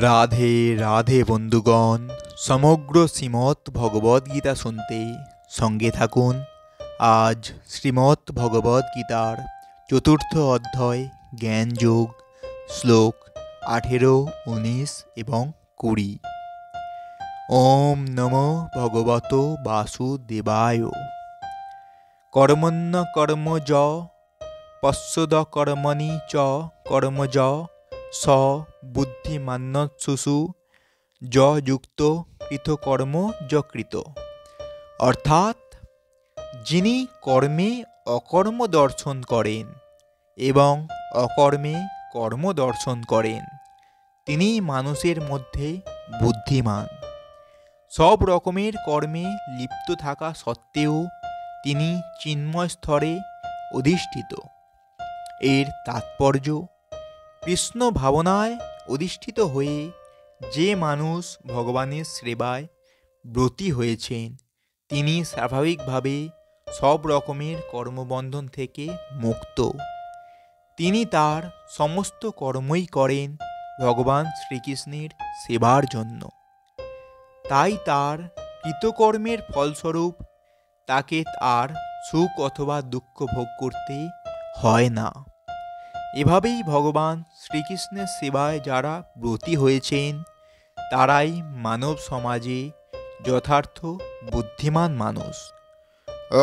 রাধে রাধে বন্ধুগণ, সমগ্র শ্রীমৎ ভগবদ গীতা শুনতে সঙ্গে থাকুন। আজ শ্রীমৎ ভগবদ গীতার চতুর্থ অধ্যায় জ্ঞান যোগ, শ্লোক 18, 19 এবং 20। ওম নমো ভগবত বাসুদেবায়। কর্মণ্য কর্মজ পশ্যদ কর্মণি চ কর্মজ স বুদ্ধিমান্যৎসুষু যুক্ত কৃতকর্ম যকৃত। অর্থাৎ যিনি কর্মে অকর্ম দর্শন করেন এবং অকর্মে কর্ম দর্শন করেন, তিনি মানুষের মধ্যে বুদ্ধিমান। সব রকমের কর্মে লিপ্ত থাকা সত্ত্বেও তিনি চিন্ময় স্তরে অধিষ্ঠিত। এর তাৎপর্য, কৃষ্ণ ভাবনায় অধিষ্ঠিত হয়ে যে মানুষ ভগবানের সেবায় ব্রতী হয়েছেন, তিনি স্বাভাবিকভাবে সব রকমের কর্মবন্ধন থেকে মুক্ত। তিনি তার সমস্ত কর্মই করেন ভগবান শ্রীকৃষ্ণের সেবার জন্য। তাই তার কৃতকর্মের ফলস্বরূপ তাকে আর সুখ অথবা দুঃখ ভোগ করতে হয় না। এভাবেই ভগবান শ্রীকৃষ্ণের সেবায় যারা ব্রতী হয়েছেন, তারাই মানব সমাজে যথার্থ বুদ্ধিমান মানুষ।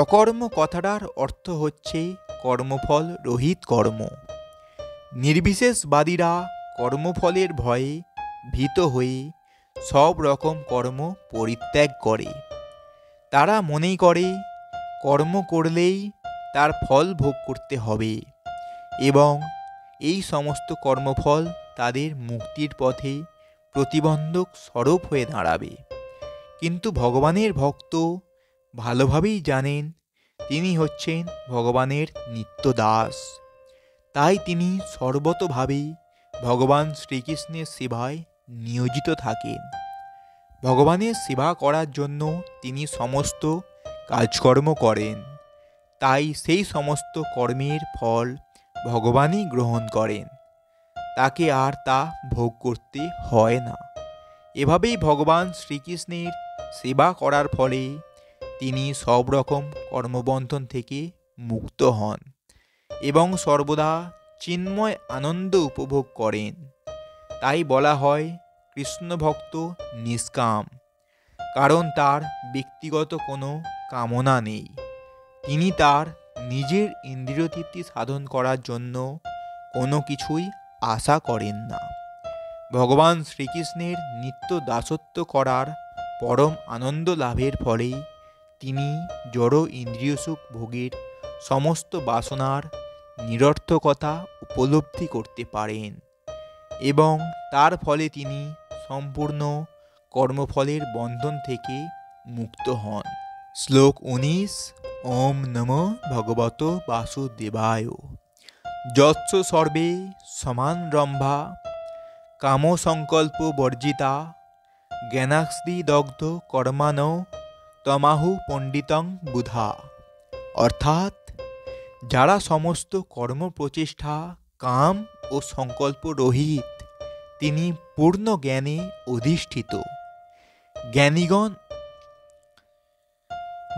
অকর্ম কথাটার অর্থ হচ্ছে কর্মফল রহিত কর্ম। নির্বিশেষবাদীরা কর্মফলের ভয়ে ভীত হয়ে সব রকম কর্ম পরিত্যাগ করে। তারা মনে করে কর্ম করলেই তার ফল ভোগ করতে হবে এবং এই সমস্ত কর্মফল তাদের মুক্তির পথে প্রতিবন্ধক স্বরূপ হয়ে দাঁড়াবে। কিন্তু ভগবানের ভক্ত ভালোভাবেই জানেন তিনি হচ্ছেন ভগবানের নিত্য দাস। তাই তিনি সর্বতোভাবেই ভগবান শ্রীকৃষ্ণের সেবায় নিয়োজিত থাকেন। ভগবানের সেবা করার জন্য তিনি সমস্ত কাজকর্ম করেন। তাই সেই সমস্ত কর্মের ফল ভগবানই গ্রহণ করেন, তাকে আর তা ভোগ করতে হয় না। এভাবেই ভগবান শ্রীকৃষ্ণের সেবা করার ফলে তিনি সব রকম কর্মবন্ধন থেকে মুক্ত হন এবং সর্বদা চিন্ময় আনন্দ উপভোগ করেন। তাই বলা হয় কৃষ্ণ ভক্ত নিষ্কাম, কারণ তার ব্যক্তিগত কোনো কামনা নেই। তিনি তার নিজের ইন্দ্রিয় তৃপ্তি সাধন করার জন্য কোনো কিছুই আশা করেন না। ভগবান শ্রীকৃষ্ণের নিত্য দাসত্ব করার পরম আনন্দ লাভের ফলে তিনি জড় ইন্দ্রিয় সুখ ভোগের সমস্ত বাসনার নিরর্থকতা উপলব্ধি করতে পারেন এবং তার ফলে তিনি সম্পূর্ণ কর্মফলের বন্ধন থেকে মুক্ত হন। শ্লোক 19। ওম নমো ভগবত বাসুদেবায়। যৎস সর্বে সমান রম্ভা কামসংকল্প বর্জিতা জ্ঞানাস্তি দগ্ধ কর্মান তমাহু পণ্ডিতং বুধা। অর্থাৎ যারা সমস্ত কর্মপ্রচেষ্টা কাম ও সংকল্প রহিত, তিনি পূর্ণ জ্ঞানে অধিষ্ঠিত।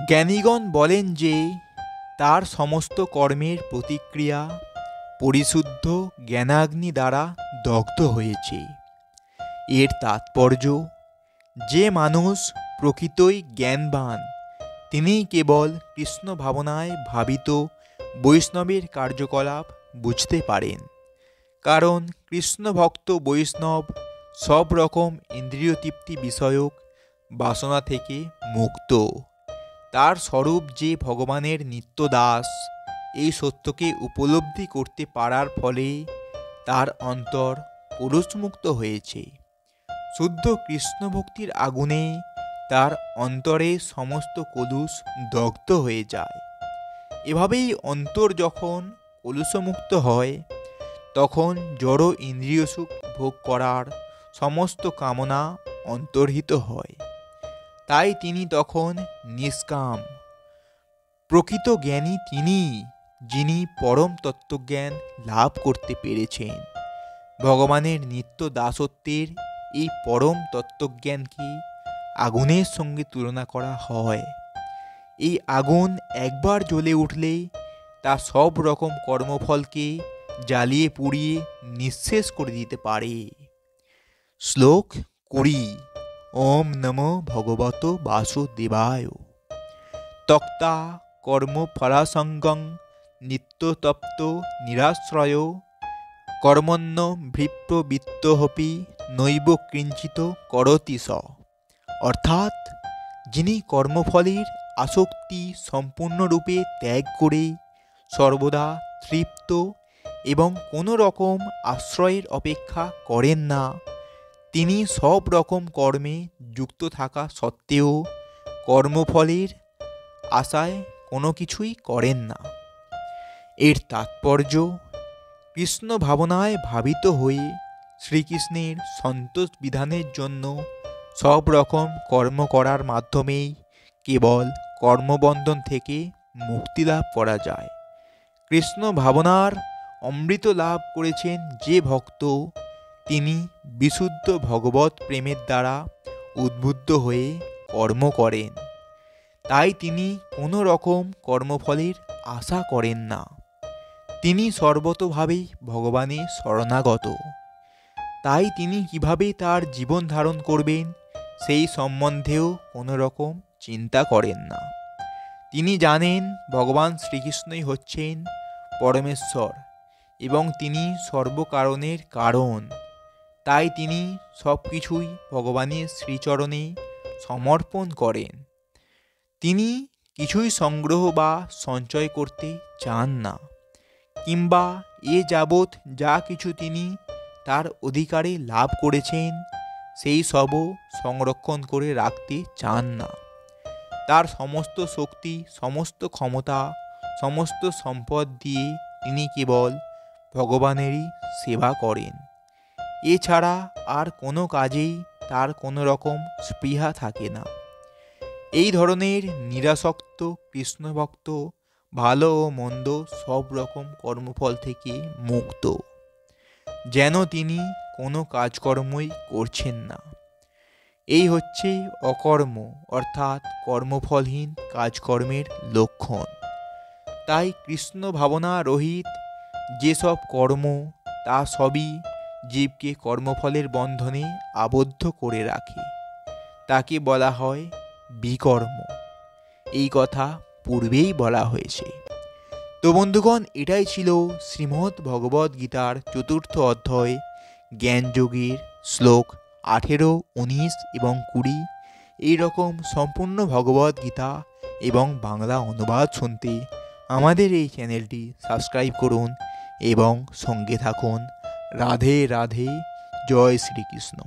জ্ঞানীগণ বলেন যে তার সমস্ত কর্মের প্রতিক্রিয়া পরিশুদ্ধ জ্ঞানাগ্নি দ্বারা দগ্ধ হয়েছে। এর তাৎপর্য, যে মানুষ প্রকৃতই জ্ঞানবান, তিনি কেবল কৃষ্ণ ভাবনায় ভাবিত বৈষ্ণবের কার্যকলাপ বুঝতে পারেন। কারণ কৃষ্ণ ভক্ত বৈষ্ণব সব রকম ইন্দ্রিয় তৃপ্তি বিষয়ক বাসনা থেকে মুক্ত। তার স্বরূপ যে ভগবানের নিত্য দাস, এই সত্যকে উপলব্ধি করতে পারার ফলে তার অন্তর কলুষমুক্ত হয়েছে। শুদ্ধ কৃষ্ণ ভক্তির আগুনে তার অন্তরে সমস্ত কলুষ দগ্ধ হয়ে যায়। এভাবেই অন্তর যখন কলুষমুক্ত হয়, তখন জড় ইন্দ্রিয় সুখ ভোগ করার সমস্ত কামনা অন্তর্হিত হয়। তাই তিনি তখন নিষ্কাম। প্রকৃত জ্ঞানী তিনি, যিনি পরম তত্ত্বজ্ঞান লাভ করতে পেরেছেন। ভগবানের নিত্য দাসত্বের এই পরম তত্ত্বজ্ঞানকে আগুনের সঙ্গে তুলনা করা হয়। এই আগুন একবার জ্বলে উঠলে তা সব রকম কর্মফলকে জ্বালিয়ে পুড়িয়ে নিঃশেষ করে দিতে পারে। শ্লোক 20। ওম নমো ভগবত বাসুদেবায়। তক্তা কর্মফলাসঙ্গং নিত্যতপ্ত নিরাশ্রয় কর্মণ্য ভৃপ্রবৃত্তহপি নৈব কিঞ্চিত করতি স। অর্থাৎ যিনি কর্মফলের আসক্তি সম্পূর্ণরূপে ত্যাগ করে সর্বদা তৃপ্ত এবং কোনো রকম আশ্রয়ের অপেক্ষা করেন না, তিনি সব রকম কর্মে যুক্ত থাকা সত্ত্বেও কর্মফলের আশায় কোনো কিছুই করেন না। এর তাৎপর্য, কৃষ্ণ ভাবনায় ভাবিত হয়ে শ্রীকৃষ্ণের সন্তোষ বিধানের জন্য সব রকম কর্ম করার মাধ্যমেই কেবল কর্মবন্ধন থেকে মুক্তি লাভ করা যায়। কৃষ্ণ ভাবনার অমৃত লাভ করেছেন যে ভক্ত, তিনি বিশুদ্ধ ভগবত প্রেমের দ্বারা উদ্বুদ্ধ হয়ে কর্ম করেন। তাই তিনি কোনো রকম কর্মফলের আশা করেন না। তিনি সর্বতোভাবেই ভগবানের শরণাগত। তাই তিনি কিভাবে তার জীবন ধারণ করবেন সেই সম্বন্ধেও কোনো রকম চিন্তা করেন না। তিনি জানেন ভগবান শ্রীকৃষ্ণই হচ্ছেন পরমেশ্বর এবং তিনি সর্বকারণের কারণ। তাই তিনি সব কিছুই ভগবানের শ্রীচরণে সমর্পণ করেন। তিনি কিছুই সংগ্রহ বা সঞ্চয় করতে চান না, কিংবা এ যাবৎ যা কিছু তিনি তার অধিকারে লাভ করেছেন সেই সবও সংরক্ষণ করে রাখতে চান না। তার সমস্ত শক্তি, সমস্ত ক্ষমতা, সমস্ত সম্পদ দিয়ে তিনি কেবল ভগবানেরই সেবা করেন। এছাড়া আর কোনো কাজেই তার কোনো রকম স্পৃহা থাকে না। এই ধরনের নিরাসক্ত কৃষ্ণভক্ত ভালো ও মন্দ সব রকম কর্মফল থেকে মুক্ত, যেন তিনি কোনো কাজকর্মই করছেন না। এই হচ্ছে অকর্ম অর্থাৎ কর্মফলহীন কাজকর্মের লক্ষণ। তাই কৃষ্ণ ভাবনা রহিত যেসব কর্ম, তা সবই জীবকে কর্মফলের বন্ধনে আবদ্ধ করে রাখে। তাকে বলা হয় বিকর্ম। এই কথা পূর্বেই বলা হয়েছে। তো বন্ধুগণ, এটাই ছিল শ্রীমদ্ ভগবদ গীতার 4র্থ অধ্যায় জ্ঞানযোগের শ্লোক 18, 19 এবং 20। এইরকম সম্পূর্ণ ভগবদ গীতা এবং বাংলা অনুবাদ শুনতে আমাদের এই চ্যানেলটি সাবস্ক্রাইব করুন এবং সঙ্গে থাকুন। রাধে রাধে। জয় শ্রীকৃষ্ণ।